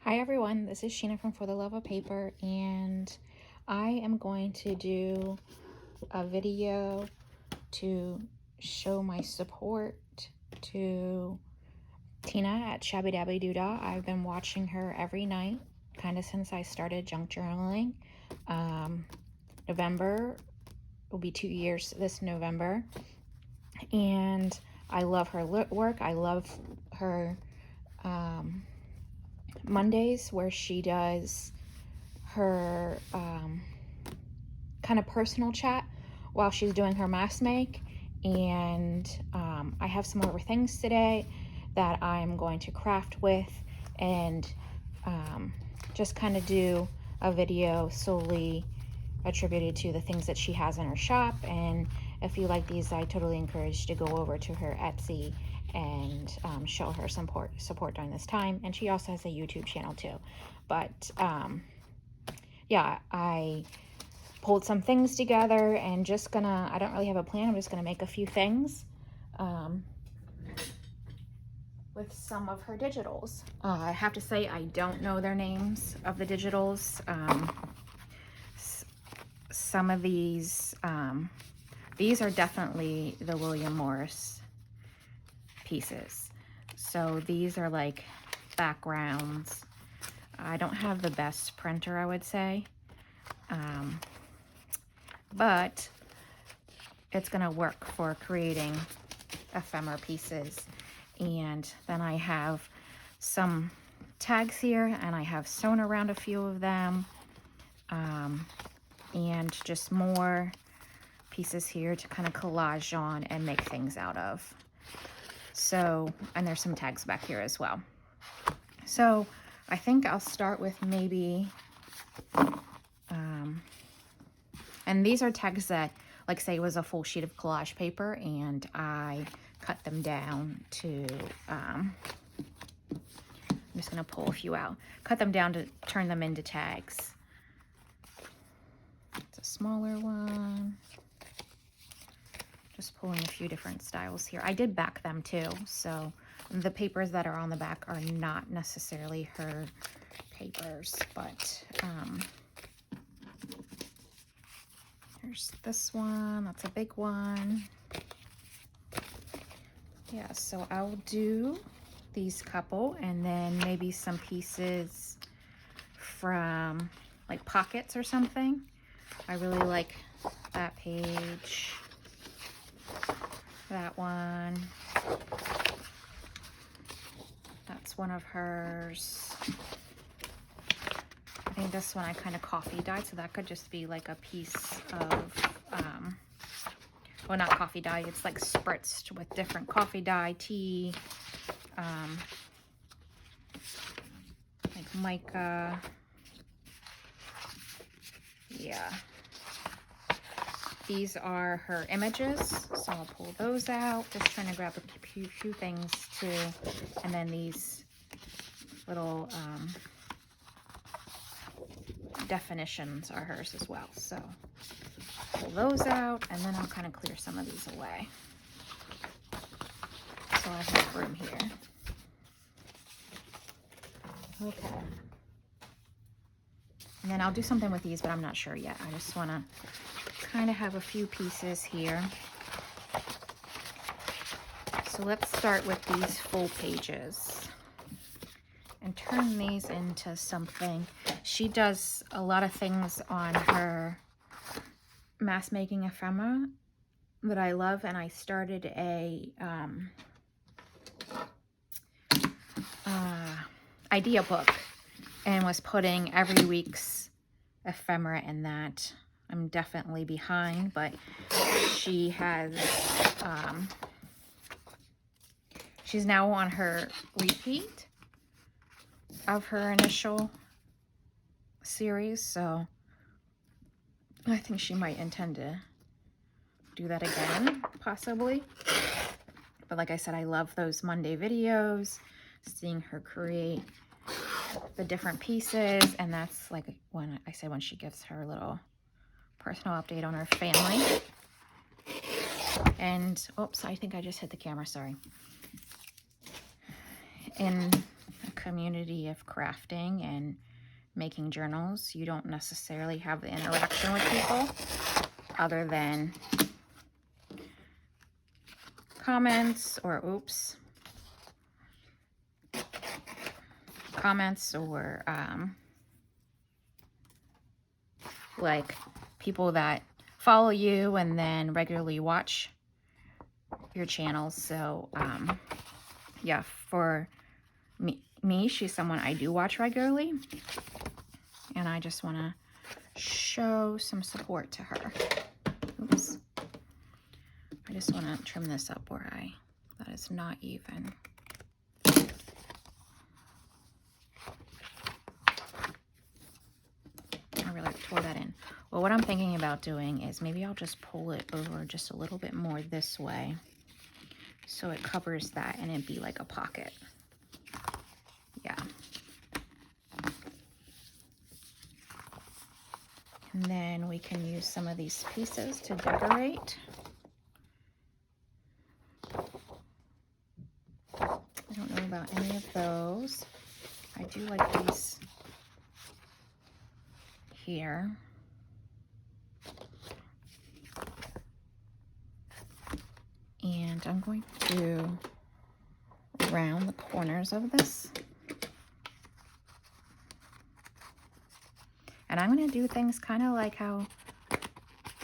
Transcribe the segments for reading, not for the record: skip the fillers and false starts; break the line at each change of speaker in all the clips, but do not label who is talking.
Hi everyone, this is Sheena from For the Love of Paper, and I am going to do a video to show my support to Tina at Shabby Dabby Doodah. I've been watching her every night, kind of since I started junk journaling. November will be 2 years this November, and I love her work. I love her Mondays where she does her kind of personal chat while she's doing her mask make. And I have some other things today that I'm going to craft with, and just kind of do a video solely attributed to the things that she has in her shop. And if you like these, I totally encourage you to go over to her Etsy and show her some support during this time. And she also has a YouTube channel too. But yeah, I pulled some things together and I don't really have a plan. I'm just gonna make a few things with some of her digitals. I have to say I don't know their names of the digitals. Some of these are definitely the William Morris pieces. So these are like backgrounds. I don't have the best printer, I would say, but it's gonna work for creating ephemera pieces. And then I have some tags here, and I have sewn around a few of them, and just more pieces here to kind of collage on and make things out of. So, and there's some tags back here as well. So I think I'll start with maybe, and these are tags that, like say it was a full sheet of collage paper and I cut them down to, I'm just gonna pull a few out, cut them down to turn them into tags. It's a smaller one. Just pulling a few different styles here. I did back them too, so the papers that are on the back are not necessarily her papers, but here's this one. That's a big one. Yeah, so I'll do these couple, and then maybe some pieces from like pockets or something. I really like that page. That one. That's one of hers. I think this one I kind of coffee dyed, so that could just be like a piece of, well, not coffee dye, it's like spritzed with different coffee dye, tea, like mica. Yeah. These are her images, so I'll pull those out. Just trying to grab a few things too. And then these little definitions are hers as well. So pull those out, and then I'll kind of clear some of these away. So I have room here. Okay. And then I'll do something with these, but I'm not sure yet. I just want to kind of have a few pieces here. So let's start with these full pages and turn these into something. She does a lot of things on her mask making ephemera that I love, and I started a idea book and was putting every week's ephemera in that. I'm definitely behind, but she has, she's now on her repeat of her initial series, so I think she might intend to do that again, possibly. But like I said, I love those Monday videos, seeing her create the different pieces, and that's like when I say when she gives her little personal update on her family. And oops, I think I just hit the camera, sorry. In community of crafting and making journals, you don't necessarily have the interaction with people other than comments or like people that follow you and then regularly watch your channels. So yeah, for me, she's someone I do watch regularly, and I just want to show some support to her. Oops. I just want to trim this up where that is not even. I really tore that in. Well, what I'm thinking about doing is maybe I'll just pull it over just a little bit more this way so it covers that and it'd be like a pocket. Yeah. And then we can use some of these pieces to decorate. I don't know about any of those. I do like these here. And I'm going to round the corners of this. And I'm going to do things kind of like how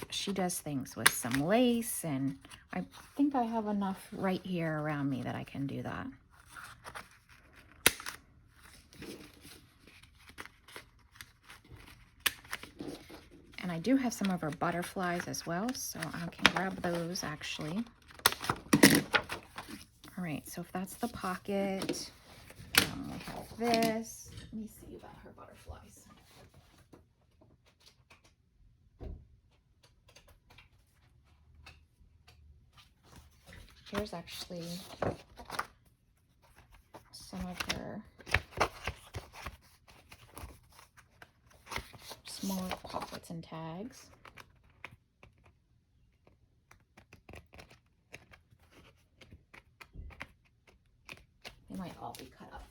she does things with some lace. And I think I have enough right here around me that I can do that. And I do have some of her butterflies as well, so I can grab those actually. All right, so if that's the pocket, we have this. Let me see about her butterflies. Here's actually some of her smaller pockets and tags. They might all be cut up.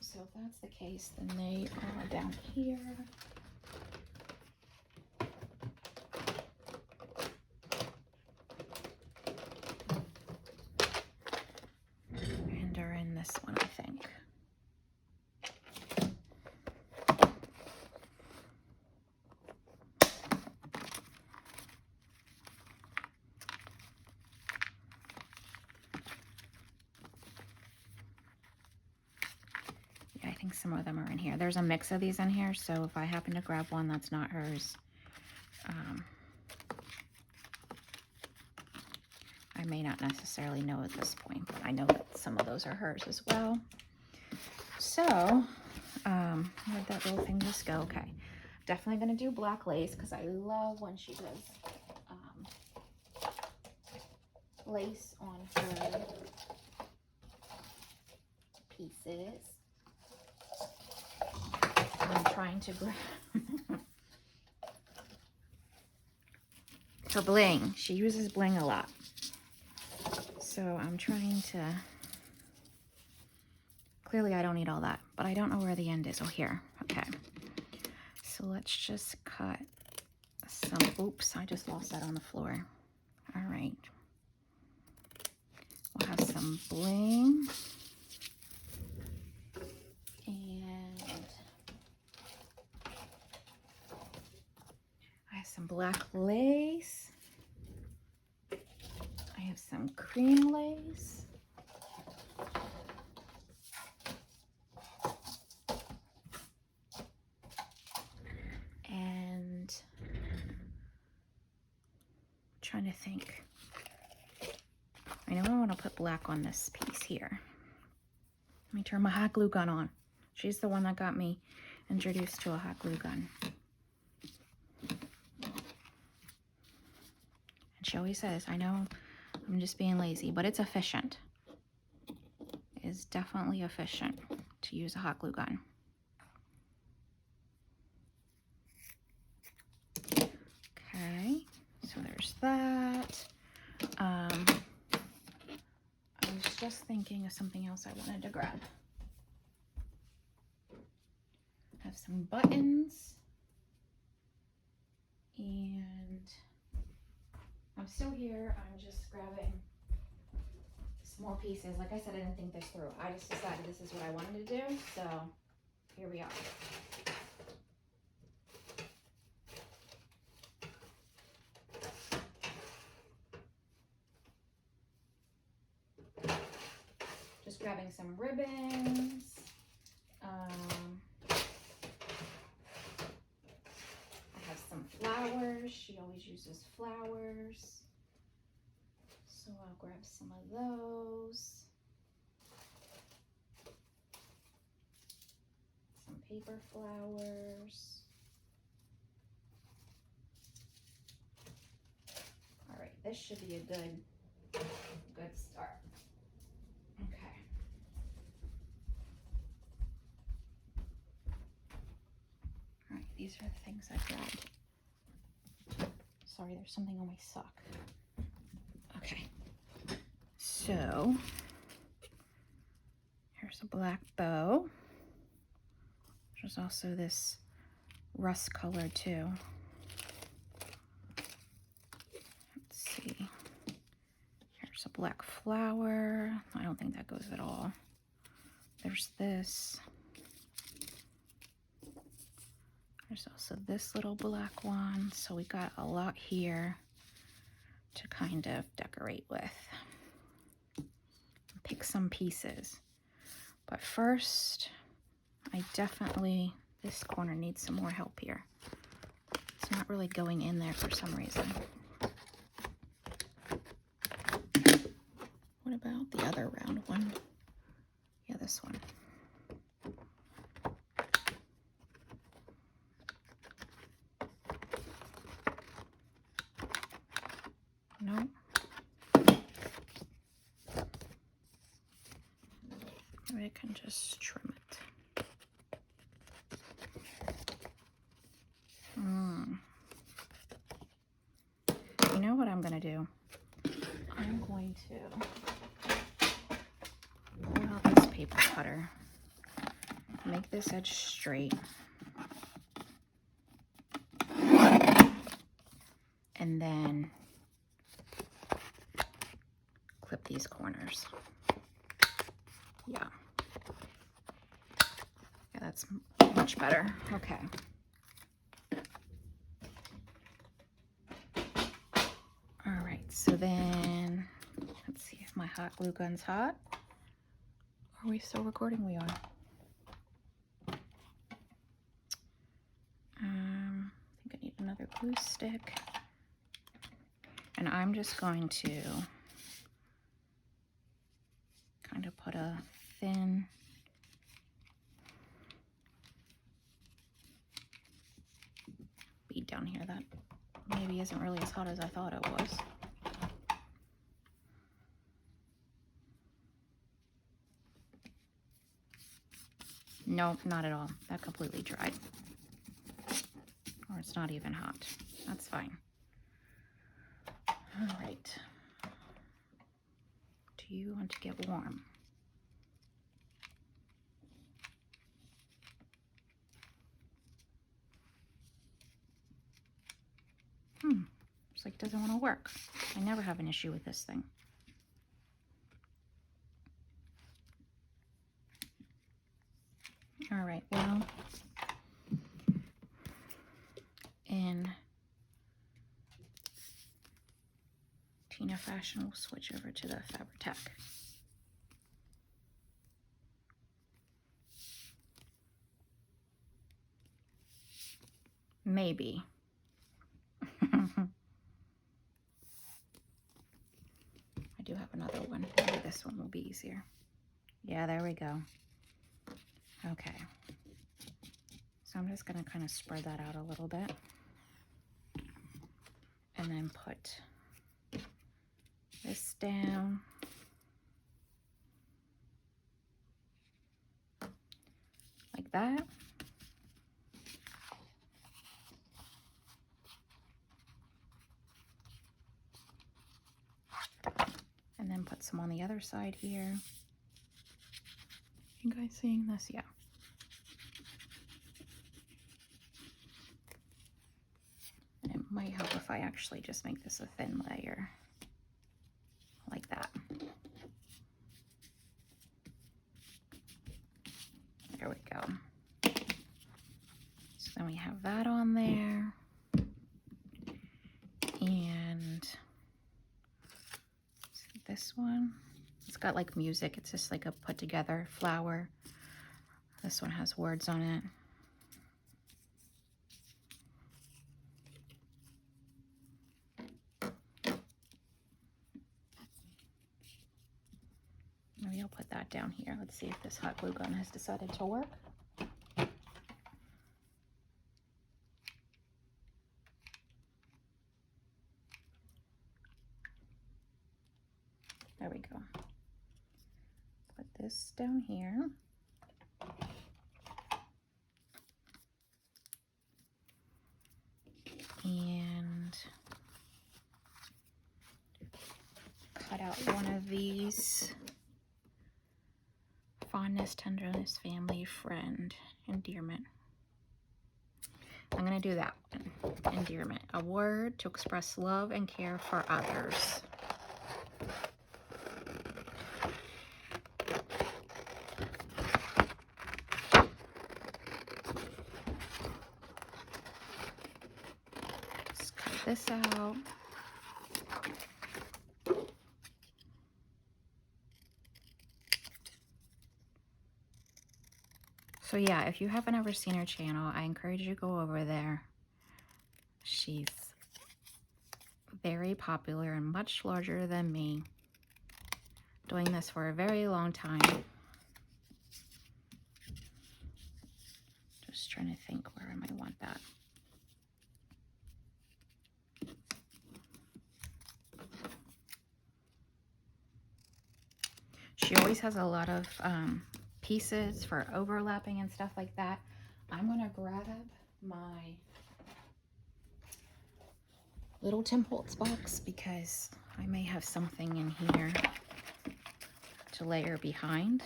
So if that's the case, then they are down here. And are in this one, I think. I think some of them are in here. There's a mix of these in here, so if I happen to grab one that's not hers, I may not necessarily know at this point, but I know that some of those are hers as well. So, where'd that little thing just go? Okay, definitely gonna do black lace because I love when she does lace on her pieces. I'm trying to grab her bling. She uses bling a lot. So I'm trying to, clearly I don't need all that, but I don't know where the end is. Oh, here. Okay. So let's just cut some, oops, I just lost that on the floor. All right. We'll have some bling. And I have some black lace. I have some cream lace. And I'm trying to think. I know I want to put black on this piece here. Let me turn my hot glue gun on. She's the one that got me introduced to a hot glue gun. And she always says, I know I'm just being lazy, but it's efficient. It is definitely efficient to use a hot glue gun. Okay, so there's that. I was just thinking of something else I wanted to grab. I have some buttons, and I'm still here. I'm just grabbing small pieces. Like I said, I didn't think this through. I just decided this is what I wanted to do, so here we are. Just grabbing some ribbons. I have some flowers. She always uses flowers. So I'll grab some of those. Some paper flowers. All right, this should be a good start. Okay. All right, these are the things I grabbed. Sorry, there's something on my sock. Okay. So, here's a black bow. There's also this rust color too. Let's see. Here's a black flower. I don't think that goes at all. There's this. There's also this little black one. So we got a lot here to kind of decorate with. Pick some pieces. But first, I definitely, this corner needs some more help here. It's not really going in there for some reason. What about the other round one? Yeah, this one. No. Maybe I can just trim it. You know what I'm gonna do? I'm going to pull out this paper cutter, make this edge straight, and then clip these corners. Yeah, that's much better. Okay. All right, so then let's see if my hot glue gun's hot. Are we still recording? We are. I think I need another glue stick. And I'm just going to kind of put a thin bead down here that maybe isn't really as hot as I thought it was. Nope, not at all. That completely dried. Or it's not even hot. That's fine. All right. Do you want to get warm? Looks like it doesn't want to work. I never have an issue with this thing. All right, well, in Tina Fashion, we'll switch over to the Fabri-Tac. Maybe. I do have another one. Maybe this one will be easier. Yeah, there we go. Okay. So I'm just going to kind of spread that out a little bit. And then put this down. Like that. And then put some on the other side here. You guys seeing this? Yeah. It might help if I actually just make this a thin layer like that. There we go. So then we have that on there. And this one, it's got like music. It's just like a put together flower. This one has words on it. Maybe I'll put that down here. Let's see if this hot glue gun has decided to work. There we go. Put this down here. And cut out one of these. Fondness, tenderness, family, friend, endearment. I'm going to do that one. Endearment. A word to express love and care for others. Just cut this out. So yeah, if you haven't ever seen her channel, I encourage you to go over there. She's very popular and much larger than me. Doing this for a very long time. Just trying to think where I might want that. She always has a lot of pieces for overlapping and stuff like that. I'm gonna grab my little Tim Holtz box because I may have something in here to layer behind.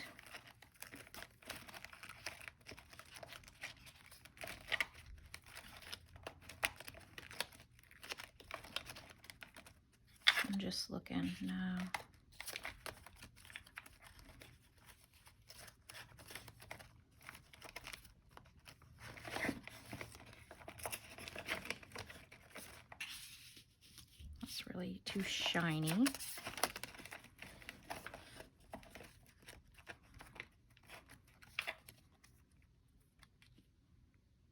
I'm just looking now. Really too shiny.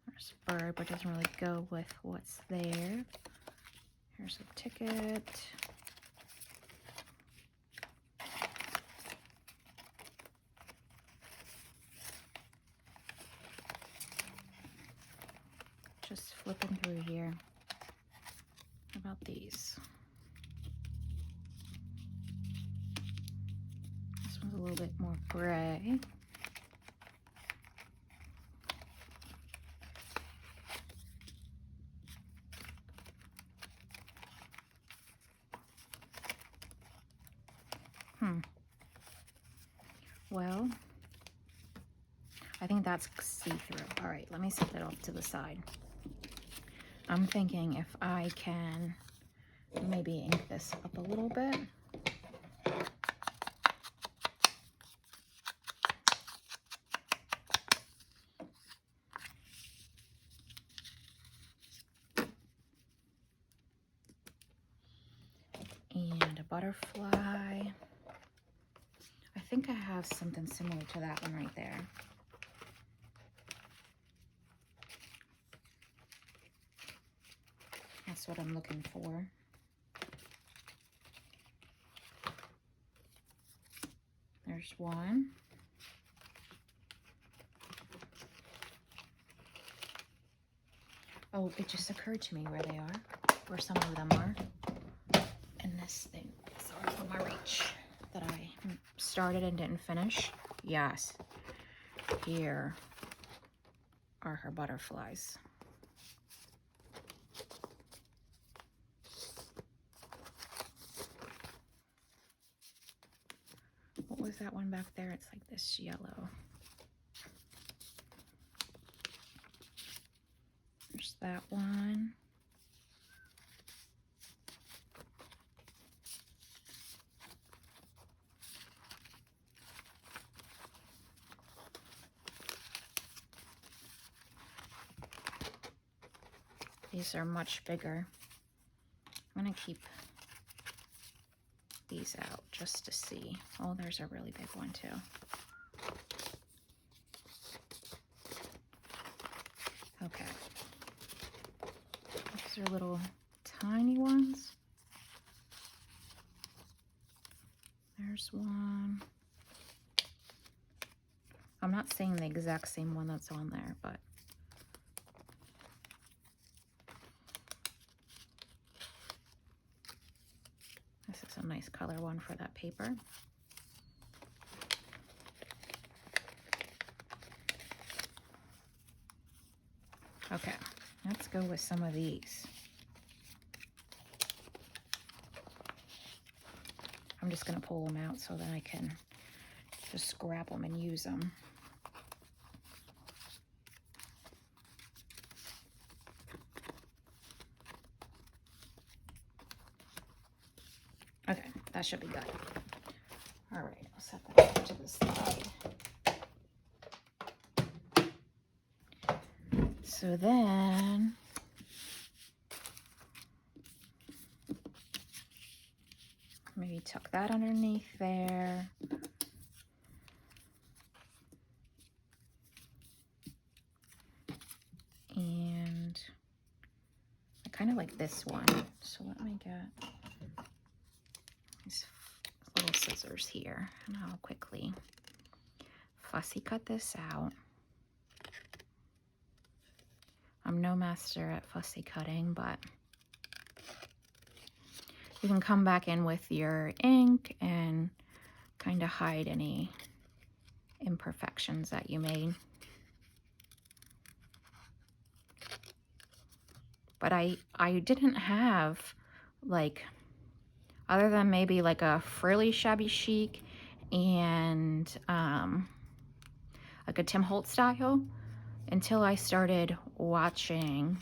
There's a bird, but doesn't really go with what's there. Here's a ticket. Just flipping through here. How about these? A little bit more gray. Well, I think that's see-through. All right, let me set that off to the side. I'm thinking if I can maybe ink this up a little bit. And a butterfly. I think I have something similar to that one right there. That's what I'm looking for. There's one. Oh, it just occurred to me where they are, where some of them are. And this thing is out of my reach that I started and didn't finish. Yes, here are her butterflies. that one back there? It's like this yellow. There's that one. These are much bigger. I'm gonna keep these out just to see. Oh, there's a really big one too. Okay. These are little tiny ones. There's one. I'm not seeing the exact same one that's on there, but this is a nice color one for that paper. Okay, let's go with some of these. I'm just going to pull them out so that I can just grab them and use them. Okay, that should be good. All right, I'll set that over to the side. So then, maybe tuck that underneath there. And I kind of like this one. So let me get these little scissors here, and I'll quickly fussy cut this out. I'm no master at fussy cutting, but you can come back in with your ink and kind of hide any imperfections that you made. But I didn't have, like, other than maybe like a Frilly Shabby Chic and like a Tim Holtz style, until I started watching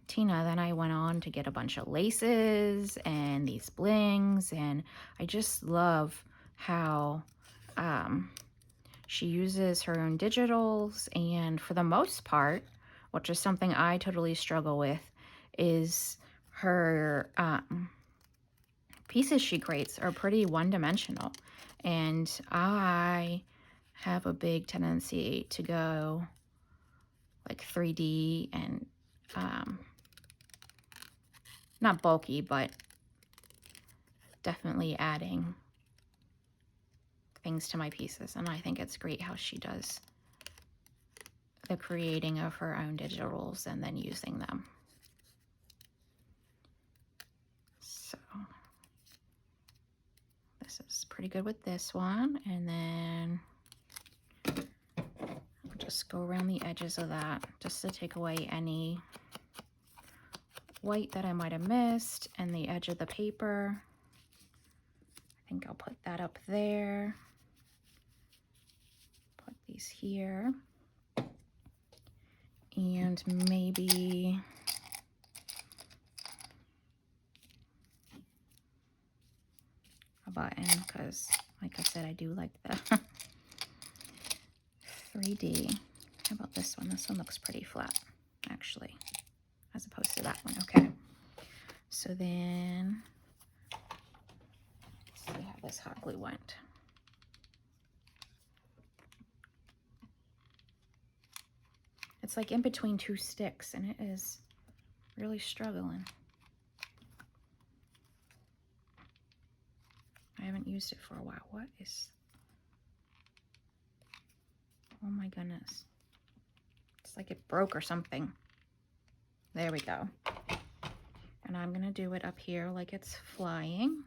Tina. Then I went on to get a bunch of laces and these blings, and I just love how she uses her own digitals. And for the most part, which is something I totally struggle with, is her pieces she creates are pretty one-dimensional. And I have a big tendency to go like 3D and not bulky, but definitely adding things to my pieces. And I think it's great how she does the creating of her own digitals and then using them. So this is pretty good with this one. And then I'll just go around the edges of that just to take away any white that I might have missed, and the edge of the paper. I think I'll put that up there. Put these here. And maybe a button, because like I said, I do like the 3D. How about this one? This one looks pretty flat, actually, as opposed to that one. Okay, so then let's see how this hot glue went. It's like in between two sticks, and it is really struggling. I haven't used it for a while. What is... Oh my goodness. It's like it broke or something. There we go. And I'm gonna do it up here like it's flying.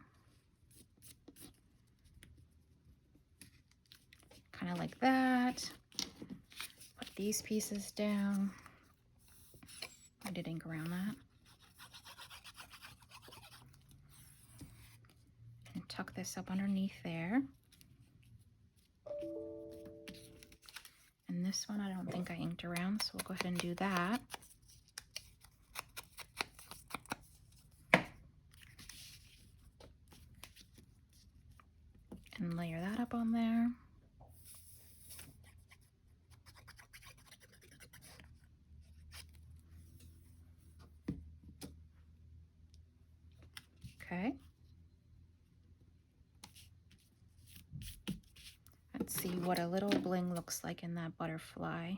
Kind of like that. Put these pieces down. I did ink around that. And tuck this up underneath there. this one I don't think I inked around, so we'll go ahead and do that. And layer that up on there. Okay. Let's see what a little bling looks like in that butterfly.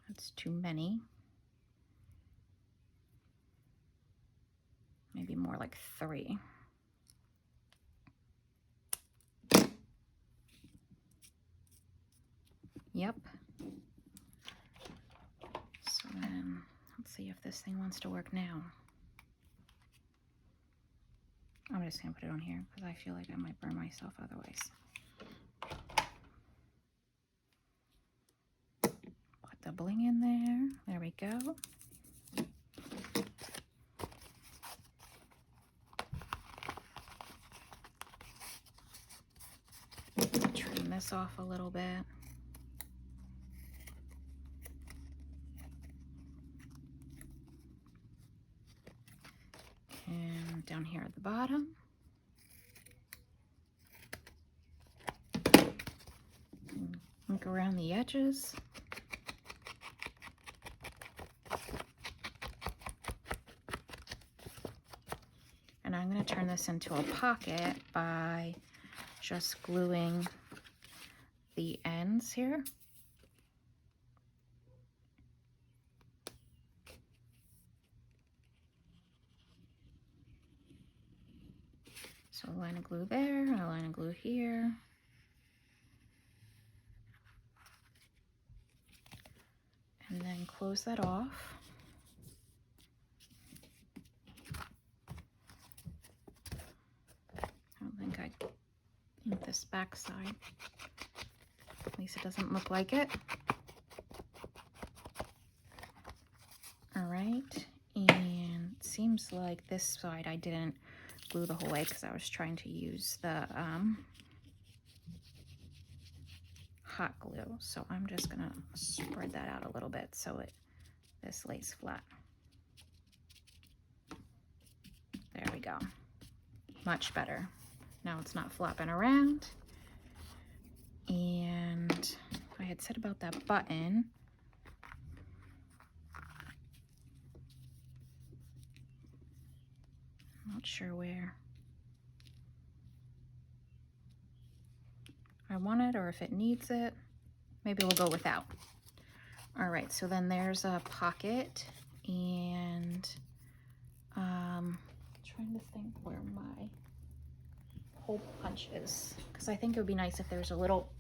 That's too many. Maybe more like 3. Yep. So then, let's see if this thing wants to work now. I'm just gonna put it on here because I feel like I might burn myself otherwise. Put the bling in there. There we go. Trim this off a little bit. And down here at the bottom. Ink around the edges. And I'm going to turn this into a pocket by just gluing the ends here. So a line of glue there, and a line of glue here. And then close that off. I don't think I ink this back side. At least it doesn't look like it. All right, and it seems like this side I didn't glue the whole way because I was trying to use the hot glue. So I'm just gonna spread that out a little bit so this lays flat. There we go. Much better. Now it's not flopping around. And I had said about that button. Not sure where I want it or if it needs it. Maybe we'll go without. All right, so then there's a pocket, and trying to think where my hole punch is, because I think it would be nice if there's a little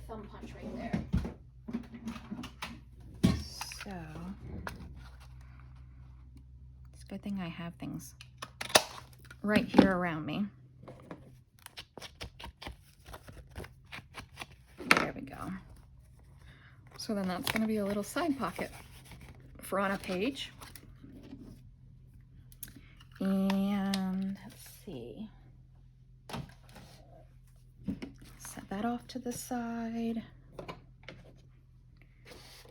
thumb punch right there. So it's a good thing I have things right here around me. There we go. So then that's going to be a little side pocket for on a page. And let's see. Set that off to the side.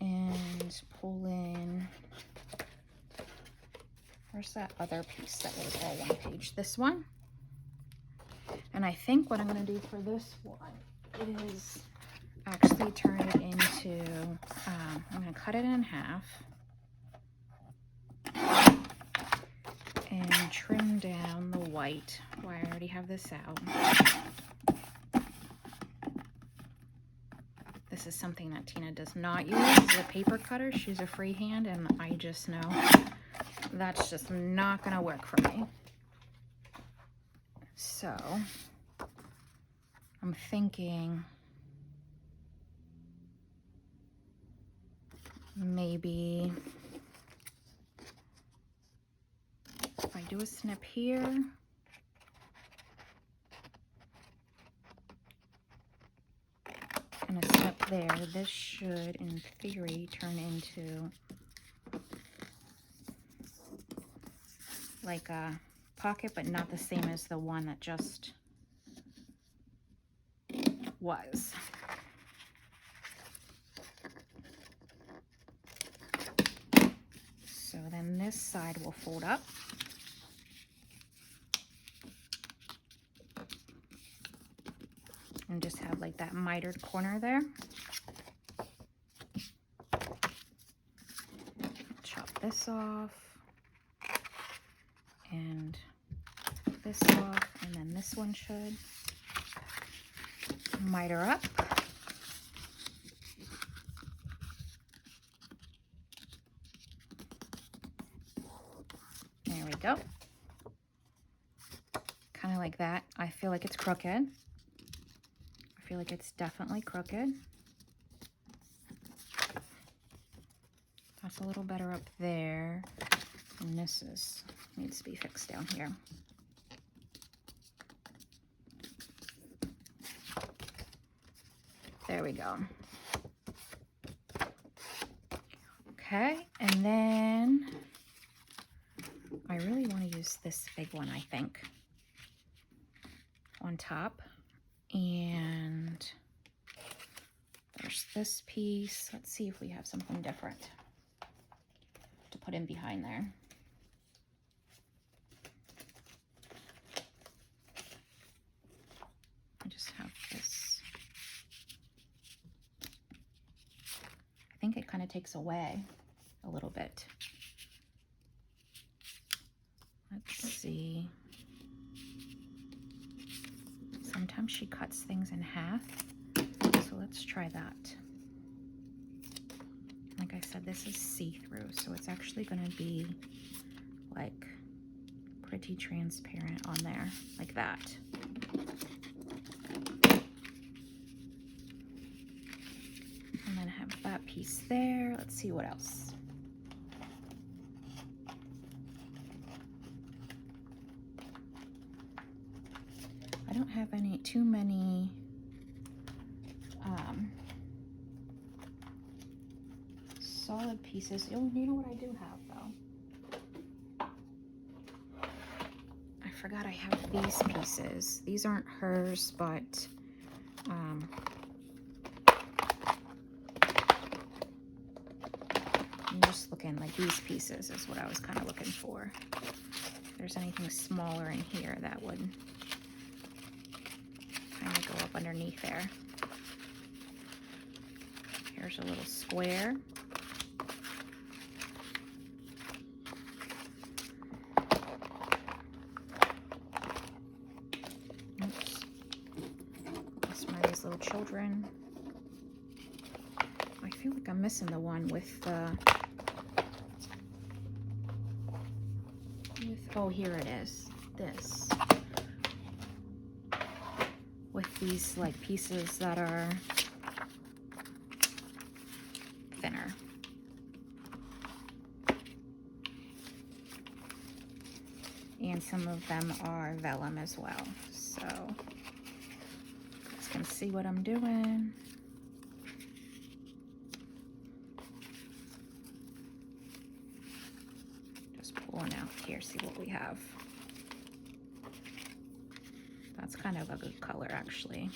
And pull in. Where's that other piece that was all one page? This one. And I think what I'm going to do for this one is actually turn it into, I'm going to cut it in half and trim down the white. Well, I already have this out. This is something that Tina does not use, the paper cutter. She's a freehand, and I just know that's just not going to work for me. So I'm thinking maybe if I do a snip here, and a snip there, this should, in theory, turn into like a pocket, but not the same as the one that just was. So then this side will fold up. And just have like that mitered corner there. Chop this off. And this off. And then this one should miter up. There we go. Kind of like that. I feel like it's crooked. I feel like it's definitely crooked. That's a little better up there. And this needs to be fixed down here. There we go. Okay, and then I really want to use this big one, I think, on top. And there's this piece. Let's see if we have something different to put in behind there. I just have this. I think it kind of takes away a little bit. Let's see. Sometimes she cuts things in half, so let's try that. Like I said, this is see-through, so it's actually going to be like pretty transparent on there, like that. And then have that piece there. Let's see what else. I don't have too many solid pieces. Oh, you know what I do have though? I forgot I have these pieces. These aren't hers, but I'm just looking, like these pieces is what I was kind of looking for. If there's anything smaller in here that would kind of go up underneath there. Here's a little square. Oops. That's one of these little children. I feel like I'm missing the one with the... oh, here it is. This. With these like pieces that are thinner. And some of them are vellum as well. So you guys can see what I'm doing. Just pulling out here, see what we have. That's kind of a good color, actually.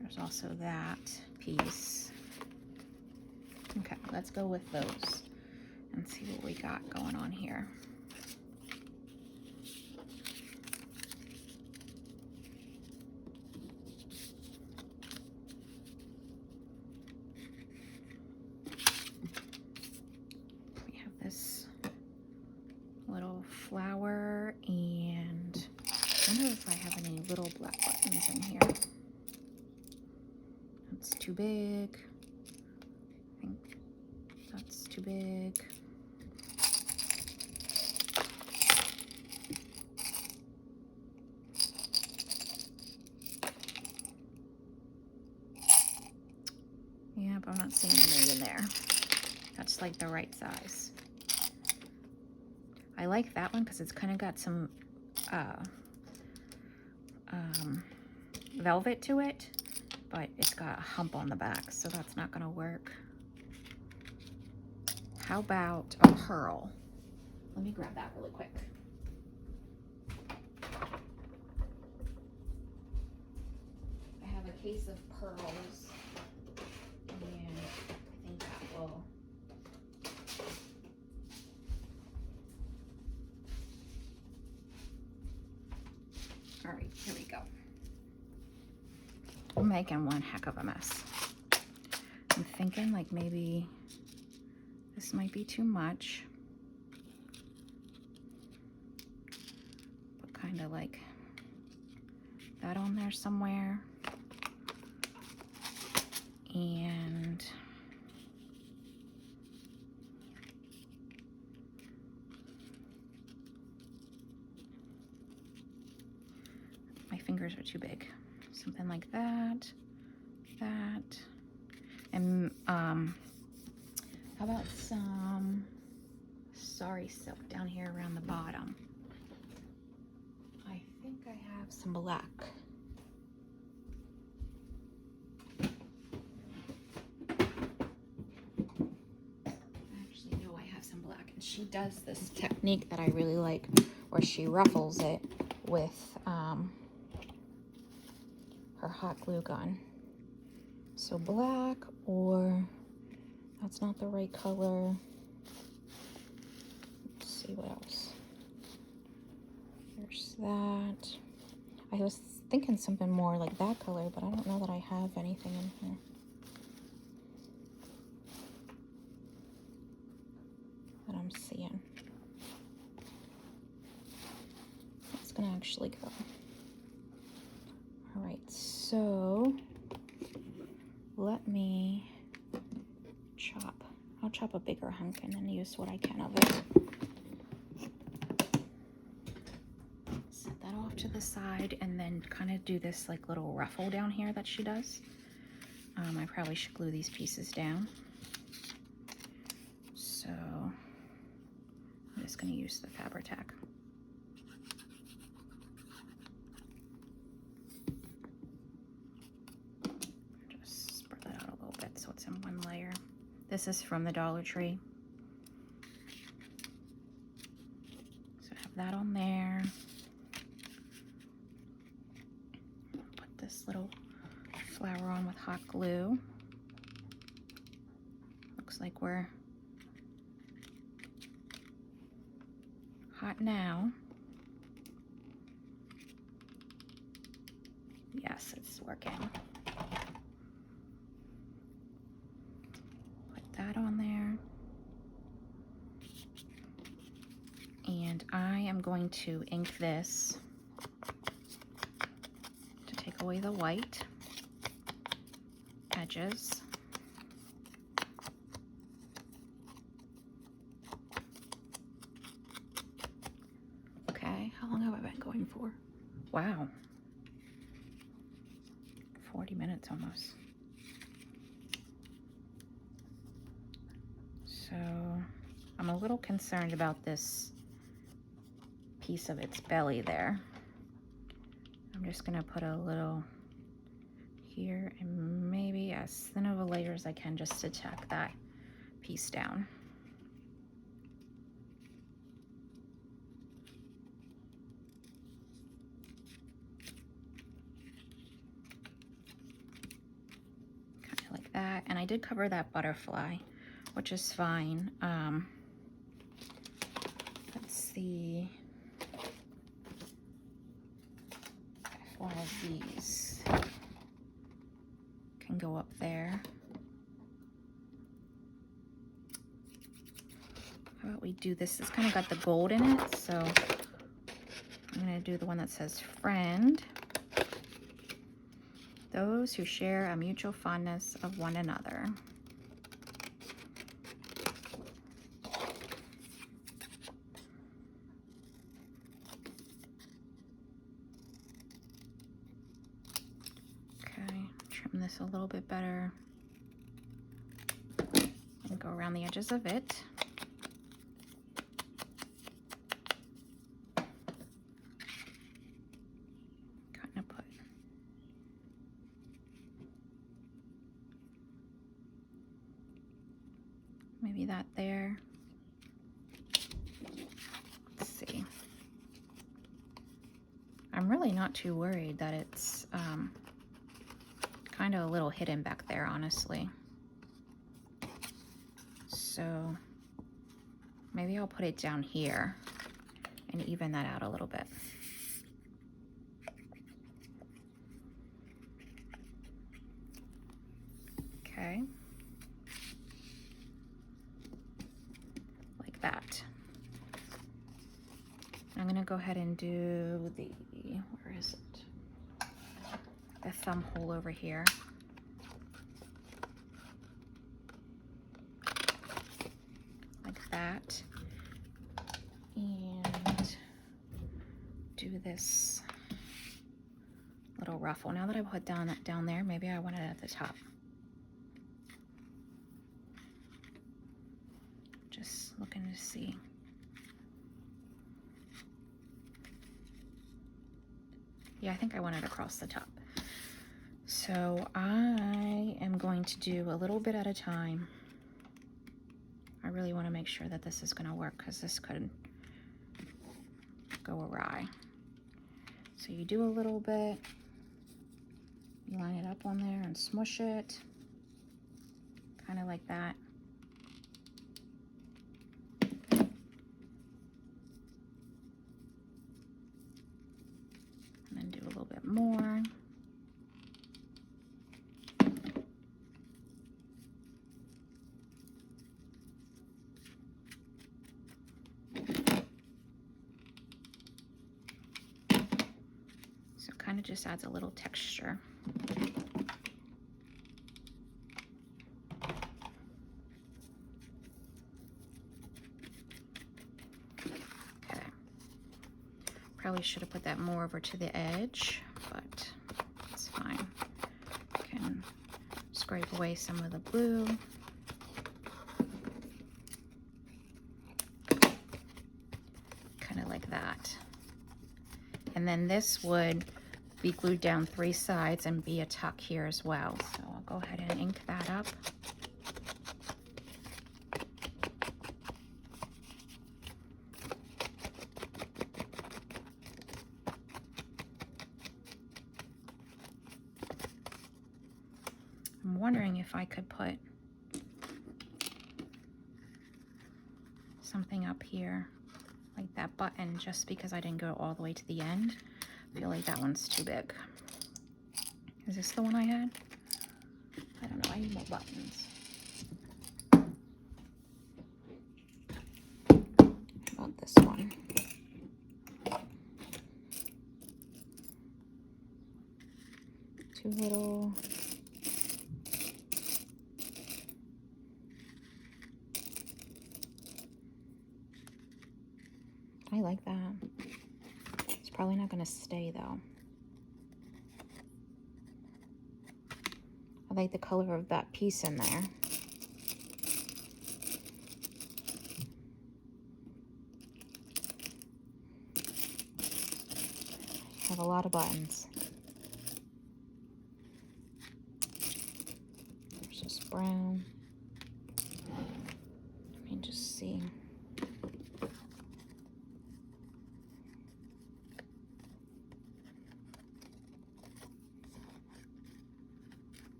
There's also that piece. Okay, let's go with those and see what we got going on here. This little flower, and I wonder if I have any little black buttons in here. That's too big. I think that's too big. Yeah, but I'm not seeing anything in there. That's like the right size. I like that one because it's kind of got some velvet to it, but it's got a hump on the back, so that's not going to work. How about a pearl? let me grab that really quick. I have a case of pearls, and I think that will. All right, here we go. I'm making one heck of a mess. I'm thinking like maybe this might be too much. But kind of like that on there somewhere. And my fingers are too big. Something like that, and how about some sari silk down here around the bottom? I think I have some black. Actually, no, I have some black, and she does this technique that I really like, where she ruffles it with her hot glue gun. So black, or that's not the right color. Let's see what else. There's that. I was thinking something more like that color, but I don't know that I have anything in here. That I'm seeing. It's gonna actually go. All right, so let me chop. I'll chop a bigger hunk and then use what I can of it. Set that off to the side and then kind of do this like little ruffle down here that she does. I probably should glue these pieces down. So I'm just going to use the Fabri-Tac. Just spread that out a little bit so it's in one layer. This is from the Dollar Tree. So I have that on there. Put this little flower on with hot glue. Looks like we're hot now. Yes, it's working. Put that on there. And I am going to ink this to take away the white edges. Okay, how long have I been going for? Wow. 40 minutes almost. So I'm a little concerned about this piece of its belly there. I'm just gonna put a little here and maybe as thin of a layer as I can just to tack that piece down. Kind of like that. And I did cover that butterfly, which is fine. Let's see if one of these can go up there. How about we do this? It's kind of got the gold in it, so I'm going to do the one that says friend. Those who share a mutual fondness of one another. Okay, trim this a little bit better. And go around the edges of it. Maybe that there. I'm really not too worried that it's kind of a little hidden back there, honestly. So maybe I'll put it down here and even that out a little bit. Okay. Like that. I'm gonna go ahead and do the, where is it? The thumb hole over here. Like that. And do this little ruffle. Now that I put down there, maybe I want it at the top. Just looking to see. Yeah, I think I want it across the top. So I am going to do a little bit at a time. I really want to make sure that this is going to work because this could go awry. So you do a little bit, you line it up on there and smush it, kind of like that. And then do a little bit more. So it kind of just adds a little texture. Probably should have put that more over to the edge, but it's fine. I can scrape away some of the blue. Kind of like that. And then this would be glued down 3 sides and be a tuck here as well. So I'll go ahead and ink that up. I'm wondering if I could put something up here, like that button, just because I didn't go all the way to the end. I feel like that one's too big. Is this the one I had? I don't know, I need more buttons. How about this one? Too little. I like that. It's probably not going to stay though. I like the color of that piece in there. Have a lot of buttons. There's this brown. Let me just see.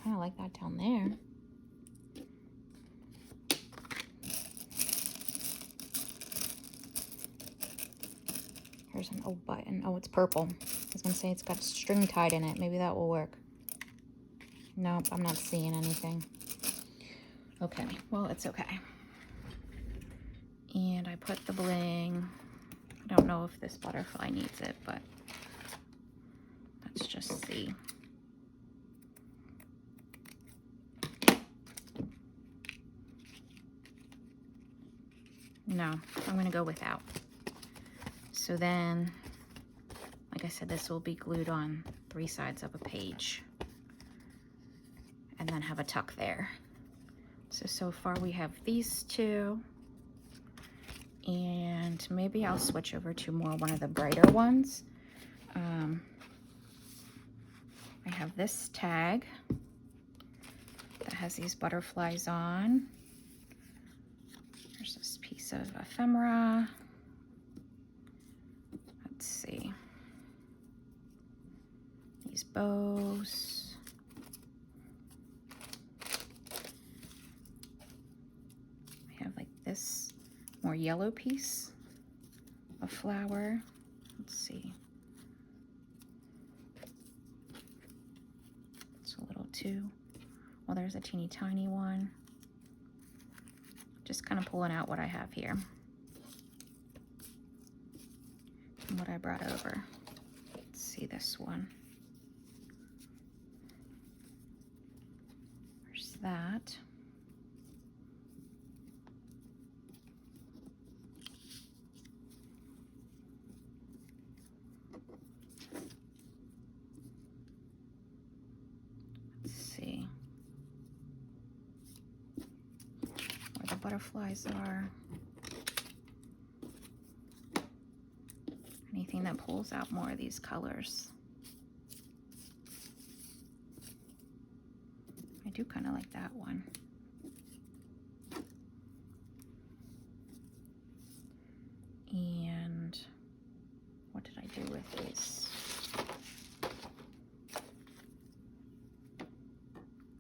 Kind of like that down there. Here's an old button. Oh, it's purple. I was gonna say it's got string tied in it. Maybe that will work. Nope, I'm not seeing anything. Okay, well, it's okay. And I put the bling. I don't know if this butterfly needs it, but let's just see. No, I'm gonna go without. So then, like I said, this will be glued on 3 sides of a page and then have a tuck there. So far we have these 2, and maybe I'll switch over to one of the brighter ones. I have this tag that has these butterflies on. There's this piece of ephemera. bows. I have like this more yellow piece of flower. Let's see. It's a little too, well, there's a teeny tiny one. Just kind of pulling out what I have here and what I brought over. Let's see this one. There's that. Let's see where the butterflies are. Anything that pulls out more of these colors. I do kind of like that one. And what did I do with these?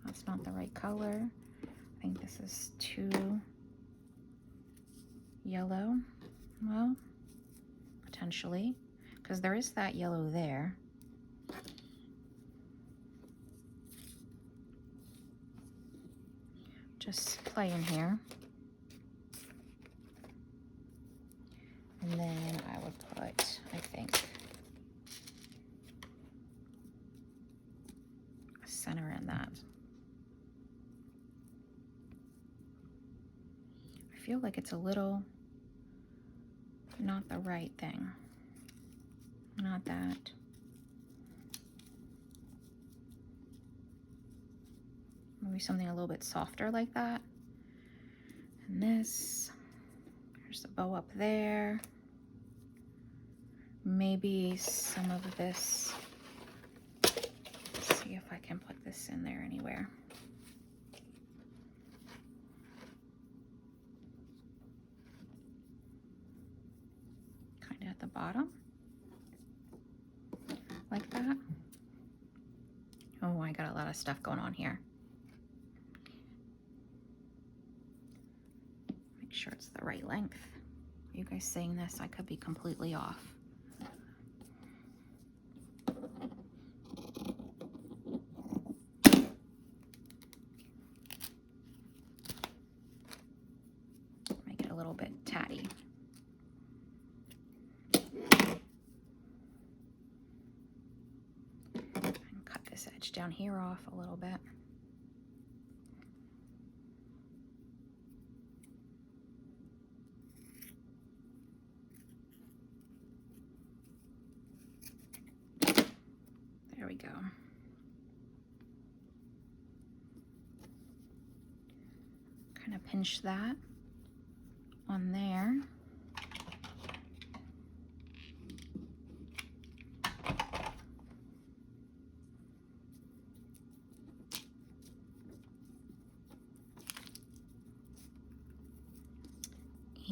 That's not the right color. I think this is too yellow. Well, potentially, because there is that yellow there. Just playing here. And then I would put, I think, a center in that. I feel like it's a little not the right thing. Not that. Maybe something a little bit softer like that. And this, there's a bow up there. Maybe some of this. Let's see if I can put this in there anywhere. Kind of at the bottom. Like that. Oh, I got a lot of stuff going on here. Make sure it's the right length. Are you guys seeing this? I could be completely off. Make it a little bit tatty. And cut this edge down here off a little bit. There we go. Kind of pinch that on there.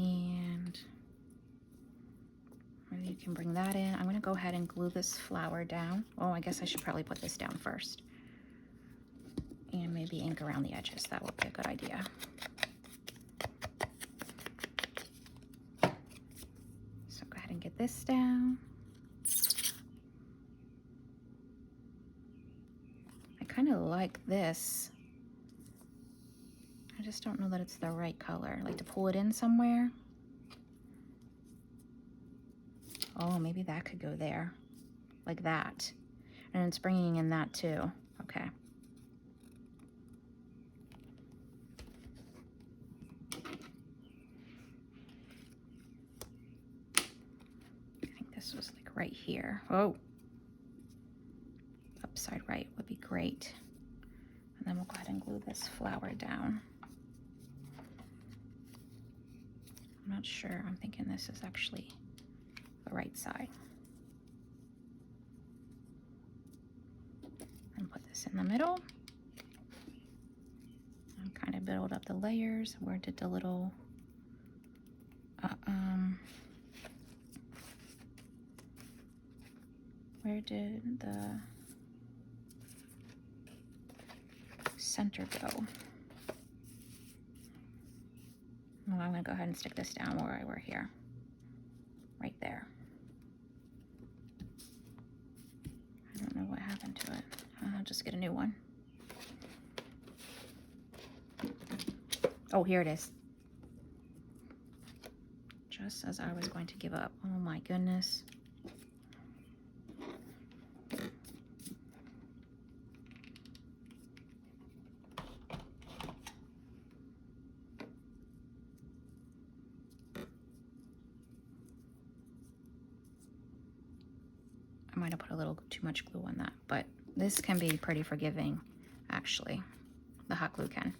And maybe you can bring that in. I'm going to go ahead and glue this flower down. Oh, I guess I should probably put this down first. And maybe ink around the edges. That would be a good idea. So go ahead and get this down. I kind of like this. I just don't know that it's the right color. Like to pull it in somewhere. Oh, maybe that could go there. Like that. And it's bringing in that too. Okay. I think this was like right here. Oh. Upside right would be great. And then we'll go ahead and glue this flower down. I'm not sure. I'm thinking this is actually the right side. And put this in the middle. And kind of build up the layers. Where did the little where did the center go? Well, I'm going to go ahead and stick this down where I were here. Right there. I don't know what happened to it. I'll just get a new one. Oh, here it is. Just as I was going to give up. Oh my goodness. I might have put a little too much glue on that, but this can be pretty forgiving, actually. The hot glue can.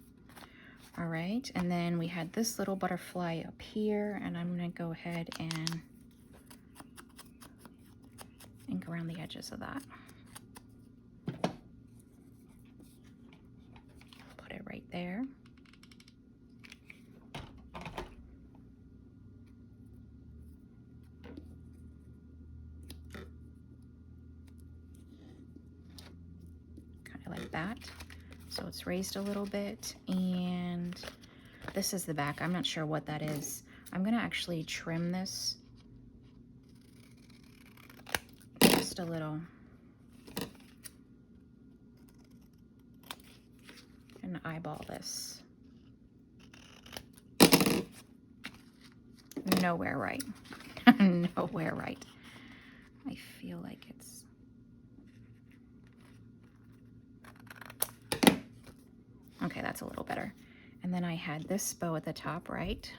All right, and then we had this little butterfly up here, and I'm gonna go ahead and ink around the edges of that. Put it right there. Kind of like that. So it's raised a little bit, and this is the back. I'm not sure what that is. I'm gonna actually trim this just a little and eyeball this. Nowhere right. Nowhere right. I feel like it's okay, that's a little better. And then I had this bow at the top, right?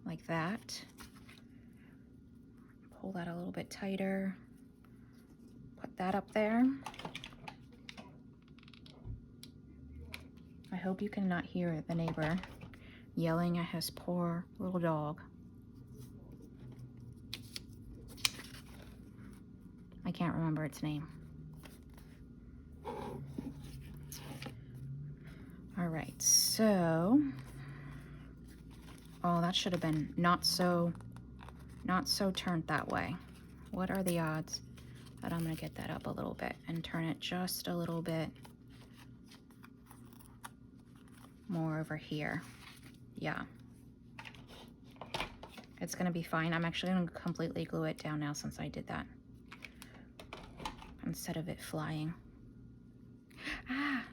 Like that. Pull that a little bit tighter. Put that up there. I hope you cannot hear the neighbor yelling at his poor little dog. I can't remember its name. All right, so, oh, that should have been not so turned that way. What are the odds that I'm gonna get that up a little bit and turn it just a little bit more over here? Yeah. It's gonna be fine. I'm actually gonna completely glue it down now since I did that, instead of it flying. Ah!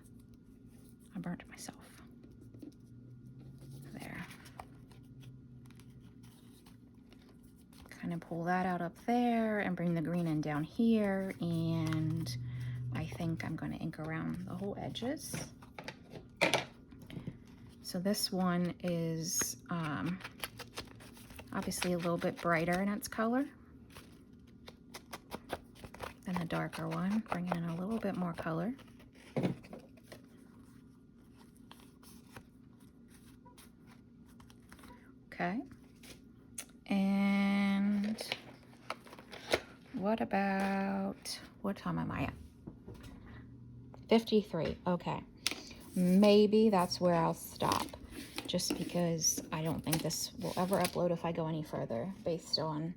I burnt myself. There. Kind of pull that out up there and bring the green in down here, and I think I'm going to ink around the whole edges. So this one is obviously a little bit brighter in its color than the darker one, bringing in a little bit more color. Okay, and what about, what time am I at? 53, okay. Maybe that's where I'll stop, just because I don't think this will ever upload if I go any further, based on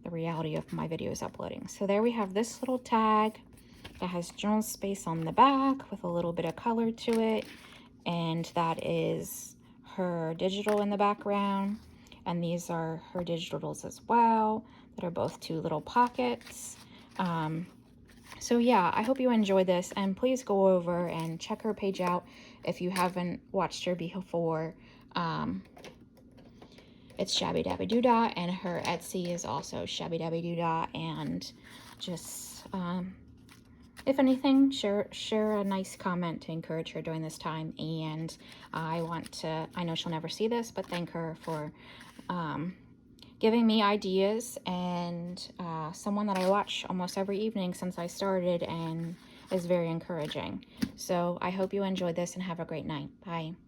the reality of my videos uploading. So there we have this little tag that has journal space on the back with a little bit of color to it, and that is her digital in the background, and these are her digitals as well that are both two little pockets. So yeah, I hope you enjoyed this, and please go over and check her page out if you haven't watched her before. It's Shabby Dabby Doodah, and her Etsy is also Shabby Dabby Doodah, and just if anything, share a nice comment to encourage her during this time. And I know she'll never see this, but thank her for giving me ideas, and someone that I watch almost every evening since I started, and is very encouraging. So I hope you enjoyed this and have a great night. Bye.